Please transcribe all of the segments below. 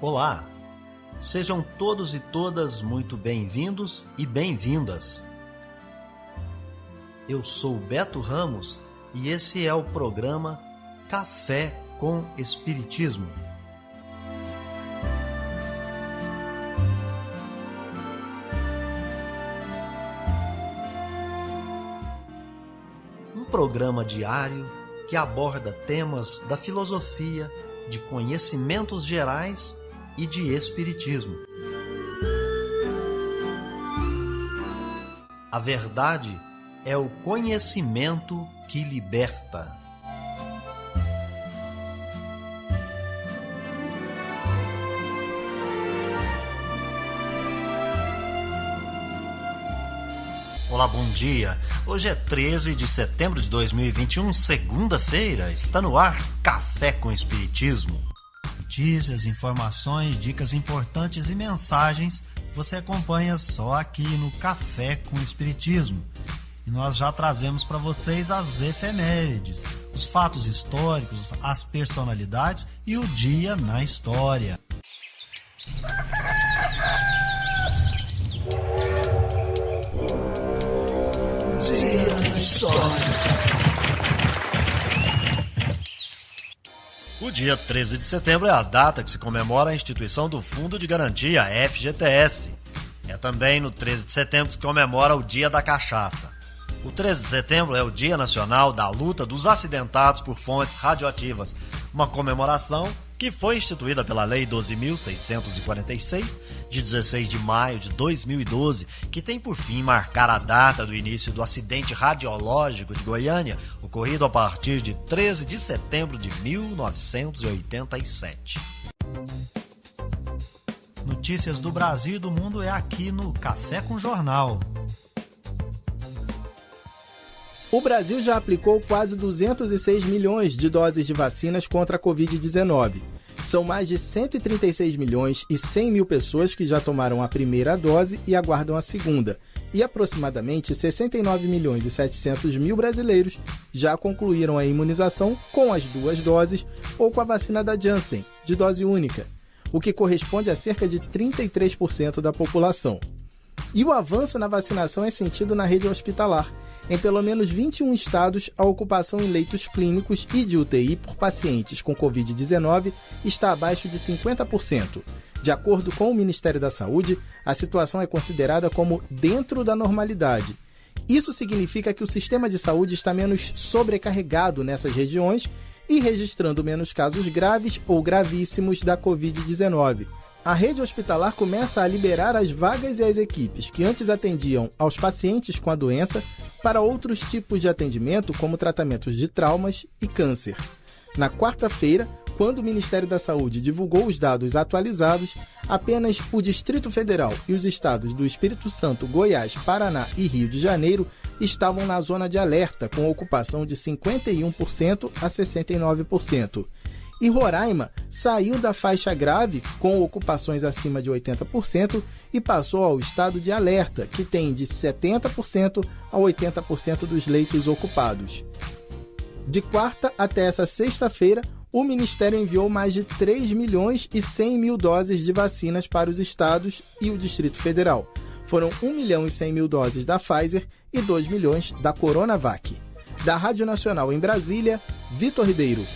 Olá, sejam todos e todas muito bem-vindos e bem-vindas. Eu sou Beto Ramos e esse é o programa Café com Espiritismo. Um programa diário que aborda temas da filosofia, de conhecimentos gerais e de espiritismo. A verdade é o conhecimento que liberta. Olá, bom dia. Hoje é 13 de setembro de 2021, segunda-feira. Está no ar Café com Espiritismo. Notícias, informações, dicas importantes e mensagens você acompanha só aqui no Café com Espiritismo. E nós já trazemos para vocês as efemérides, os fatos históricos, as personalidades e o dia na história. Dia na história. O dia 13 de setembro é a data que se comemora a instituição do Fundo de Garantia, FGTS. É também no 13 de setembro que se comemora o Dia da Cachaça. O 13 de setembro é o Dia Nacional da Luta dos Acidentados por Fontes Radioativas, uma comemoração que foi instituída pela Lei 12.646, de 16 de maio de 2012, que tem por fim marcar a data do início do acidente radiológico de Goiânia, ocorrido a partir de 13 de setembro de 1987. Notícias do Brasil e do mundo é aqui no Café com Jornal. O Brasil já aplicou quase 206 milhões de doses de vacinas contra a Covid-19. São mais de 136 milhões e 100 mil pessoas que já tomaram a primeira dose e aguardam a segunda. E aproximadamente 69 milhões e 700 mil brasileiros já concluíram a imunização com as duas doses ou com a vacina da Janssen, de dose única, o que corresponde a cerca de 33% da população. E o avanço na vacinação é sentido na rede hospitalar. Em pelo menos 21 estados, a ocupação em leitos clínicos e de UTI por pacientes com Covid-19 está abaixo de 50%. De acordo com o Ministério da Saúde, a situação é considerada como dentro da normalidade. Isso significa que o sistema de saúde está menos sobrecarregado nessas regiões e registrando menos casos graves ou gravíssimos da Covid-19. A rede hospitalar começa a liberar as vagas e as equipes que antes atendiam aos pacientes com a doença para outros tipos de atendimento, como tratamentos de traumas e câncer. Na quarta-feira, quando o Ministério da Saúde divulgou os dados atualizados, apenas o Distrito Federal e os estados do Espírito Santo, Goiás, Paraná e Rio de Janeiro estavam na zona de alerta, com ocupação de 51% a 69%. E Roraima saiu da faixa grave, com ocupações acima de 80%, e passou ao estado de alerta, que tem de 70% a 80% dos leitos ocupados. De quarta até essa sexta-feira, o Ministério enviou mais de 3 milhões e 100 mil doses de vacinas para os estados e o Distrito Federal. Foram 1 milhão e 100 mil doses da Pfizer e 2 milhões da Coronavac. Da Rádio Nacional em Brasília, Vitor Ribeiro.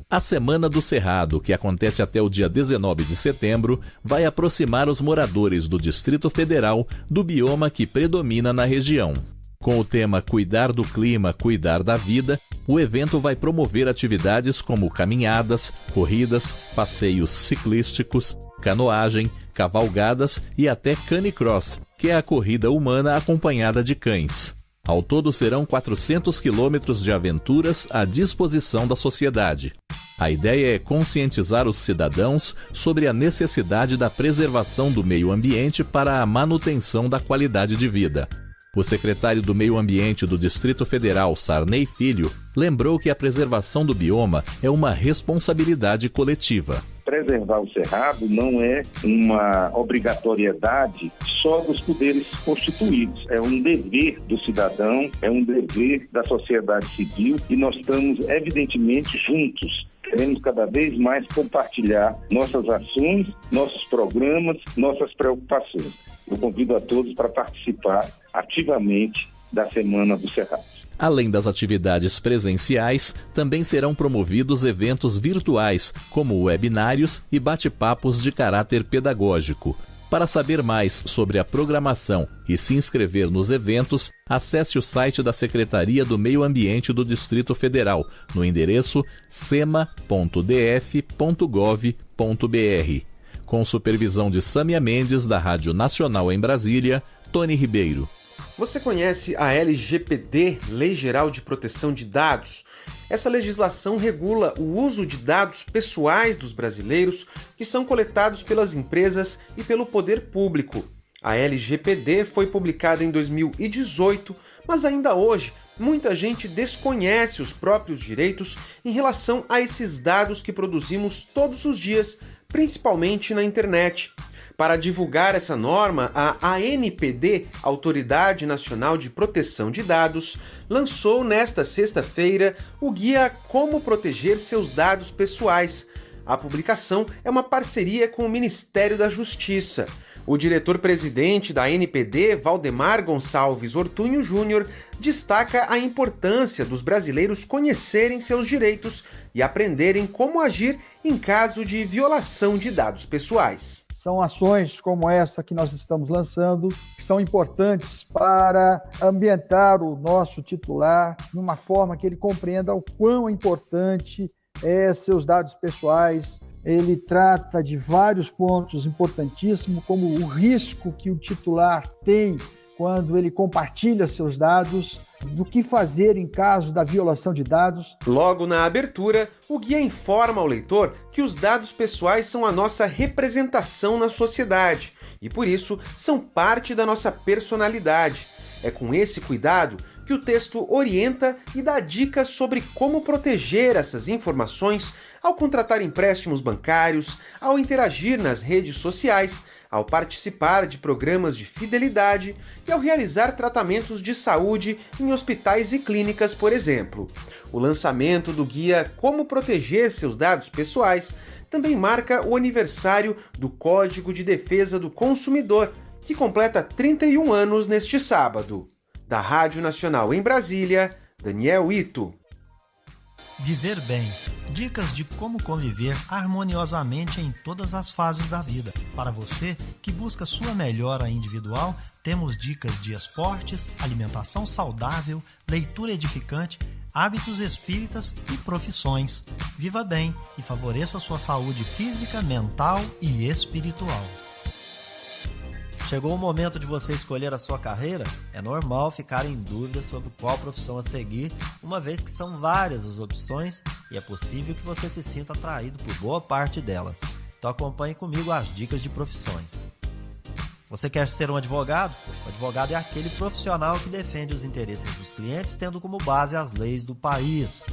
A Semana do Cerrado, que acontece até o dia 19 de setembro, vai aproximar os moradores do Distrito Federal do bioma que predomina na região. Com o tema Cuidar do Clima, Cuidar da Vida, o evento vai promover atividades como caminhadas, corridas, passeios ciclísticos, canoagem, cavalgadas e até canicross, que é a corrida humana acompanhada de cães. Ao todo serão 400 quilômetros de aventuras à disposição da sociedade. A ideia é conscientizar os cidadãos sobre a necessidade da preservação do meio ambiente para a manutenção da qualidade de vida. O secretário do Meio Ambiente do Distrito Federal, Sarney Filho, lembrou que a preservação do bioma é uma responsabilidade coletiva. preservar o Cerrado não é uma obrigatoriedade só dos poderes constituídos. É um dever do cidadão, é um dever da sociedade civil e nós estamos, evidentemente, juntos. Queremos cada vez mais compartilhar nossas ações, nossos programas, nossas preocupações. Eu convido a todos para participar ativamente da Semana do Cerrado. Além das atividades presenciais, também serão promovidos eventos virtuais, como webinários e bate-papos de caráter pedagógico. Para saber mais sobre a programação e se inscrever nos eventos, acesse o site da Secretaria do Meio Ambiente do Distrito Federal, no endereço sema.df.gov.br. Com supervisão de Sâmia Mendes, da Rádio Nacional em Brasília, Tony Ribeiro. Você conhece a LGPD, Lei Geral de Proteção de Dados? Essa legislação regula o uso de dados pessoais dos brasileiros que são coletados pelas empresas e pelo poder público. A LGPD foi publicada em 2018, mas ainda hoje muita gente desconhece os próprios direitos em relação a esses dados que produzimos todos os dias, principalmente na internet. Para divulgar essa norma, a ANPD, Autoridade Nacional de Proteção de Dados, lançou nesta sexta-feira o guia Como Proteger Seus Dados Pessoais. A publicação é uma parceria com o Ministério da Justiça. O diretor-presidente da ANPD, Valdemar Gonçalves Ortunho Júnior, destaca a importância dos brasileiros conhecerem seus direitos e aprenderem como agir em caso de violação de dados pessoais. São ações como essa que nós estamos lançando, que são importantes para ambientar o nosso titular de uma forma que ele compreenda o quão importante é seus dados pessoais. Ele trata de vários pontos importantíssimos, como o risco que o titular tem quando ele compartilha seus dados, do que fazer em caso da violação de dados. Logo na abertura, o guia informa ao leitor que os dados pessoais são a nossa representação na sociedade e, por isso, são parte da nossa personalidade. É com esse cuidado que o texto orienta e dá dicas sobre como proteger essas informações ao contratar empréstimos bancários, ao interagir nas redes sociais, ao participar de programas de fidelidade e ao realizar tratamentos de saúde em hospitais e clínicas, por exemplo. O lançamento do guia Como Proteger Seus Dados Pessoais também marca o aniversário do Código de Defesa do Consumidor, que completa 31 anos neste sábado. Da Rádio Nacional em Brasília, Daniel Ito. Viver bem. Dicas de como conviver harmoniosamente em todas as fases da vida. Para você que busca sua melhora individual, temos dicas de esportes, alimentação saudável, leitura edificante, hábitos espíritas e profissões. Viva bem e favoreça sua saúde física, mental e espiritual. Chegou o momento de você escolher a sua carreira? É normal ficar em dúvida sobre qual profissão a seguir, uma vez que são várias as opções e é possível que você se sinta atraído por boa parte delas. Então acompanhe comigo as dicas de profissões. Você quer ser um advogado? O advogado é aquele profissional que defende os interesses dos clientes, tendo como base as leis do país.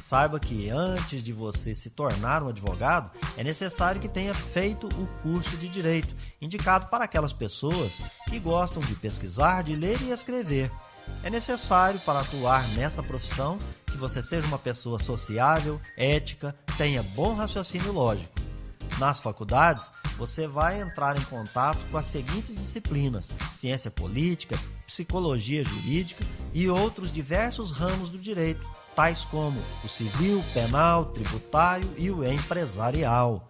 Saiba que antes de você se tornar um advogado, é necessário que tenha feito o curso de Direito, indicado para aquelas pessoas que gostam de pesquisar, de ler e escrever. É necessário, para atuar nessa profissão, que você seja uma pessoa sociável, ética, tenha bom raciocínio lógico. Nas faculdades, você vai entrar em contato com as seguintes disciplinas: ciência política, psicologia jurídica e outros diversos ramos do direito, tais como o civil, penal, tributário e o empresarial.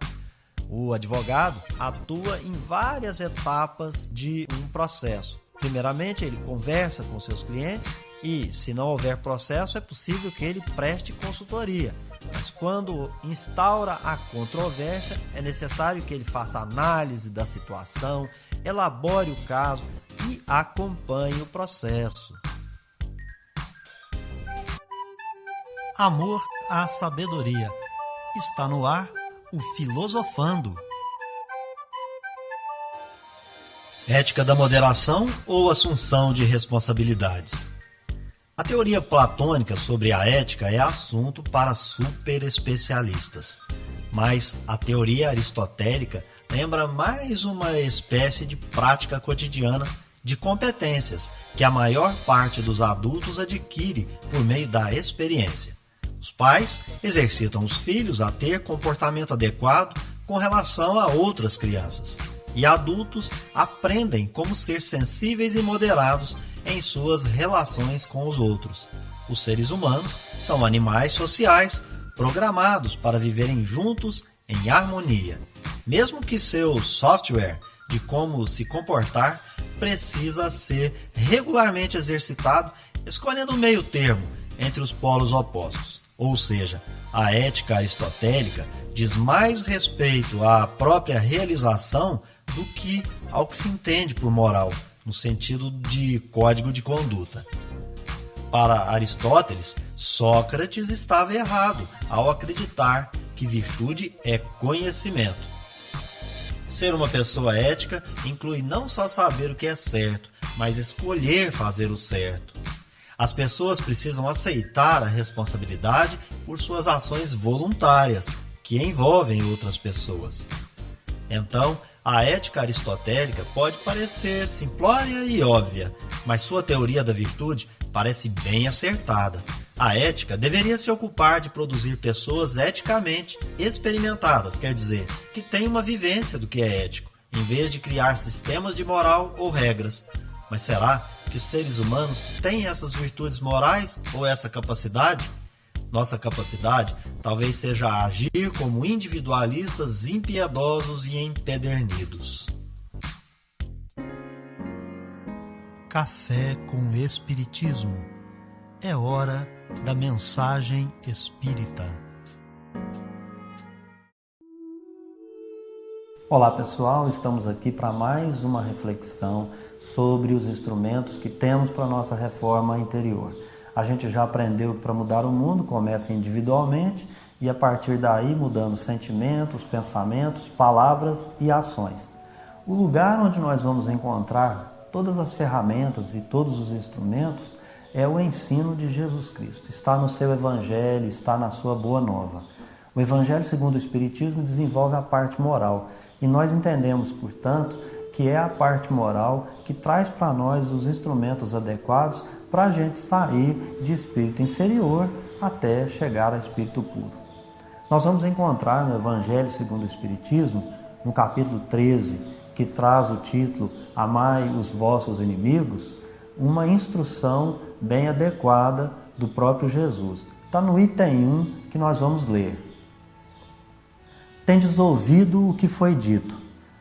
O advogado atua em várias etapas de um processo. Primeiramente, ele conversa com seus clientes e, se não houver processo, é possível que ele preste consultoria. Mas quando instaura a controvérsia, é necessário que ele faça análise da situação, elabore o caso e acompanhe o processo. Amor à sabedoria. Está no ar o Filosofando. Ética da moderação ou assunção de responsabilidades? A teoria platônica sobre a ética é assunto para superespecialistas. Mas a teoria aristotélica lembra mais uma espécie de prática cotidiana de competências que a maior parte dos adultos adquire por meio da experiência. Os pais exercitam os filhos a ter comportamento adequado com relação a outras crianças, e adultos aprendem como ser sensíveis e moderados em suas relações com os outros. Os seres humanos são animais sociais programados para viverem juntos em harmonia, mesmo que seu software de como se comportar precisa ser regularmente exercitado, escolhendo o meio termo entre os polos opostos. Ou seja, a ética aristotélica diz mais respeito à própria realização do que ao que se entende por moral, no sentido de código de conduta. Para Aristóteles, Sócrates estava errado ao acreditar que virtude é conhecimento. Ser uma pessoa ética inclui não só saber o que é certo, mas escolher fazer o certo. As pessoas precisam aceitar a responsabilidade por suas ações voluntárias, que envolvem outras pessoas. Então, a ética aristotélica pode parecer simplória e óbvia, mas sua teoria da virtude parece bem acertada. A ética deveria se ocupar de produzir pessoas eticamente experimentadas, quer dizer, que têm uma vivência do que é ético, em vez de criar sistemas de moral ou regras. Mas será que os seres humanos têm essas virtudes morais ou essa capacidade? Nossa capacidade talvez seja agir como individualistas impiedosos e empedernidos. Café com Espiritismo. É hora da mensagem espírita. Olá pessoal, estamos aqui para mais uma reflexão sobre os instrumentos que temos para a nossa reforma interior. A gente já aprendeu que para mudar o mundo começa individualmente e a partir daí mudando sentimentos, pensamentos, palavras e ações. O lugar onde nós vamos encontrar todas as ferramentas e todos os instrumentos é o ensino de Jesus Cristo. Está no seu Evangelho, está na sua Boa Nova. O Evangelho segundo o Espiritismo desenvolve a parte moral e nós entendemos, portanto, que é a parte moral que traz para nós os instrumentos adequados para a gente sair de espírito inferior até chegar a espírito puro. Nós vamos encontrar no Evangelho segundo o Espiritismo, no capítulo 13, que traz o título Amai os vossos inimigos, uma instrução bem adequada do próprio Jesus. Está no item 1 que nós vamos ler. Tendes ouvido o que foi dito,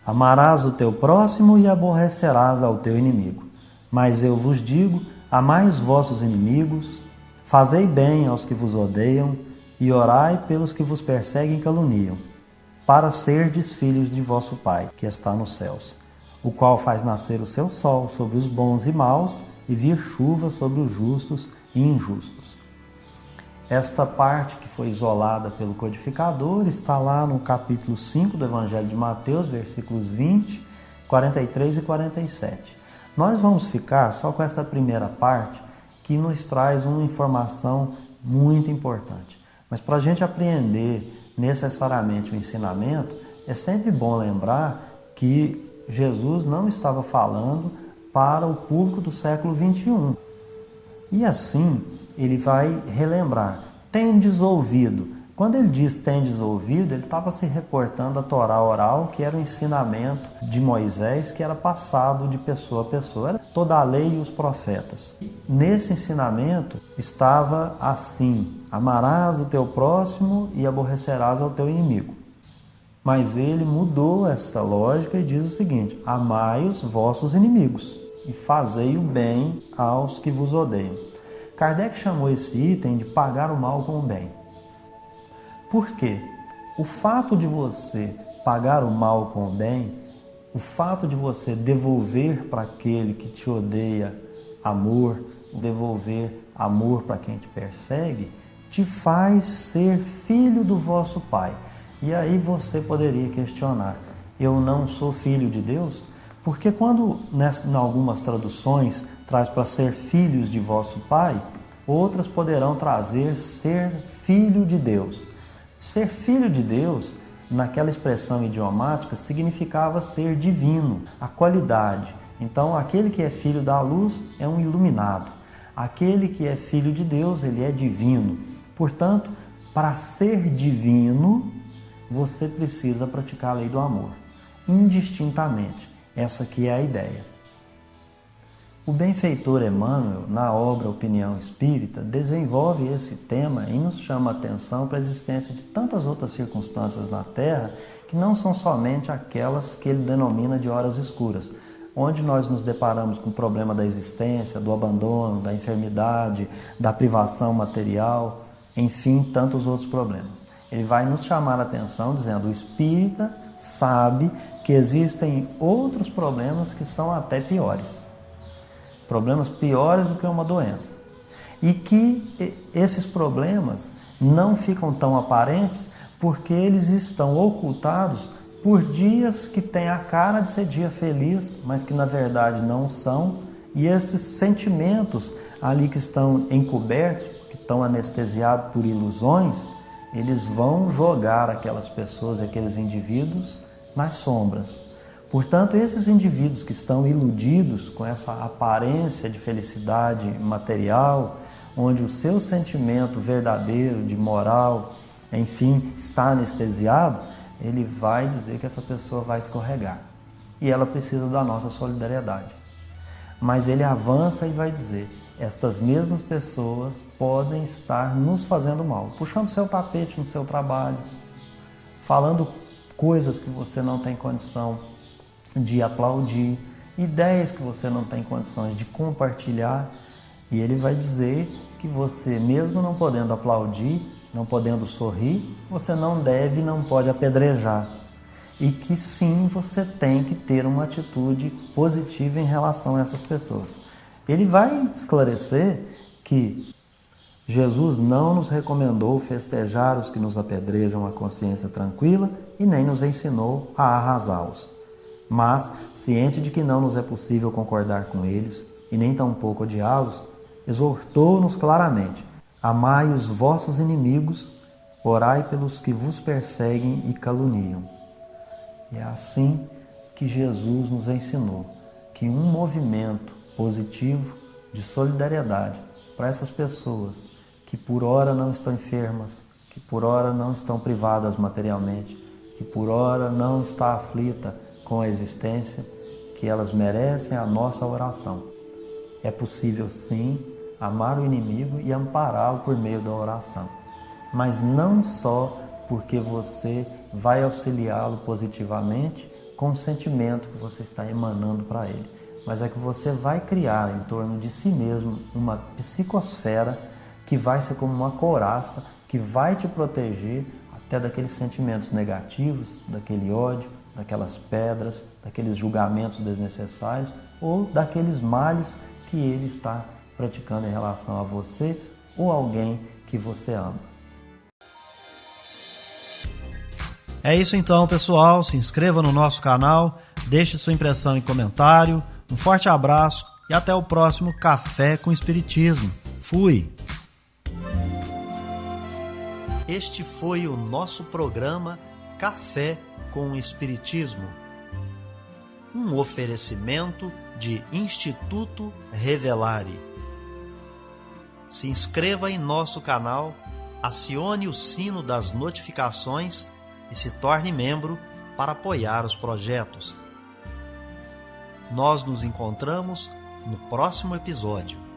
amarás o teu próximo e aborrecerás ao teu inimigo. Mas eu vos digo, amai os vossos inimigos, fazei bem aos que vos odeiam e orai pelos que vos perseguem e caluniam, para serdes filhos de vosso Pai, que está nos céus, o qual faz nascer o seu sol sobre os bons e maus e vir chuva sobre os justos e injustos. Esta parte que foi isolada pelo codificador está lá no capítulo 5 do Evangelho de Mateus, versículos 20, 43 e 47. Nós vamos ficar só com essa primeira parte que nos traz uma informação muito importante. Mas para a gente apreender necessariamente o ensinamento, é sempre bom lembrar que Jesus não estava falando para o público do século 21. E assim, ele vai relembrar, tendes ouvido. Quando ele diz tendes ouvido, ele estava se reportando à Torá oral, que era o ensinamento de Moisés, que era passado de pessoa a pessoa. Era toda a lei e os profetas. Nesse ensinamento estava assim, amarás o teu próximo e aborrecerás ao teu inimigo. Mas ele mudou essa lógica e diz o seguinte, amai os vossos inimigos e fazei o bem aos que vos odeiam. Kardec chamou esse item de pagar o mal com o bem. Por quê? O fato de você pagar o mal com o bem, o fato de você devolver para aquele que te odeia amor, devolver amor para quem te persegue, te faz ser filho do vosso Pai. E aí você poderia questionar, eu não sou filho de Deus? Porque quando, em algumas traduções, traz para ser filhos de vosso Pai, outras poderão trazer ser filho de Deus. Ser filho de Deus, naquela expressão idiomática, significava ser divino, a qualidade. Então, aquele que é filho da luz é um iluminado. Aquele que é filho de Deus, ele é divino. Portanto, para ser divino, você precisa praticar a lei do amor, indistintamente. Essa aqui é a ideia. O benfeitor Emmanuel, na obra Opinião Espírita, desenvolve esse tema e nos chama a atenção para a existência de tantas outras circunstâncias na Terra que não são somente aquelas que ele denomina de horas escuras, onde nós nos deparamos com o problema da existência, do abandono, da enfermidade, da privação material, enfim, tantos outros problemas. Ele vai nos chamar a atenção dizendo: o espírita sabe que existem outros problemas que são até piores. Problemas piores do que uma doença. E que esses problemas não ficam tão aparentes porque eles estão ocultados por dias que têm a cara de ser dia feliz, mas que na verdade não são. E esses sentimentos ali que estão encobertos, que estão anestesiados por ilusões, eles vão jogar aquelas pessoas, aqueles indivíduos nas sombras. Portanto, esses indivíduos que estão iludidos com essa aparência de felicidade material, onde o seu sentimento verdadeiro de moral, enfim, está anestesiado, ele vai dizer que essa pessoa vai escorregar. E ela precisa da nossa solidariedade. Mas ele avança e vai dizer: estas mesmas pessoas podem estar nos fazendo mal, puxando seu tapete no seu trabalho, falando coisas que você não tem condição de aplaudir, ideias que você não tem condições de compartilhar, e ele vai dizer que você, mesmo não podendo aplaudir, não podendo sorrir, você não deve e não pode apedrejar, e que sim, você tem que ter uma atitude positiva em relação a essas pessoas. Ele vai esclarecer que Jesus não nos recomendou festejar os que nos apedrejam a consciência tranquila e nem nos ensinou a arrasá-los. Mas, ciente de que não nos é possível concordar com eles e nem tampouco odiá-los, exortou-nos claramente: amai os vossos inimigos, orai pelos que vos perseguem e caluniam. E é assim que Jesus nos ensinou que um movimento positivo de solidariedade para essas pessoas que por ora não estão enfermas, que por ora não estão privadas materialmente, que por ora não está aflita com a existência, que elas merecem a nossa oração. É possível sim amar o inimigo e ampará-lo por meio da oração, mas não só porque você vai auxiliá-lo positivamente com o sentimento que você está emanando para ele, mas é que você vai criar em torno de si mesmo uma psicosfera que vai ser como uma couraça que vai te proteger até daqueles sentimentos negativos, daquele ódio, daquelas pedras, daqueles julgamentos desnecessários ou daqueles males que ele está praticando em relação a você ou alguém que você ama. É isso então, pessoal. Se inscreva no nosso canal, deixe sua impressão em comentário. Um forte abraço e até o próximo Café com Espiritismo. Fui! Este foi o nosso programa Café com o Espiritismo, um oferecimento de Instituto Revelare. Se inscreva em nosso canal, acione o sino das notificações e se torne membro para apoiar os projetos. Nós nos encontramos no próximo episódio.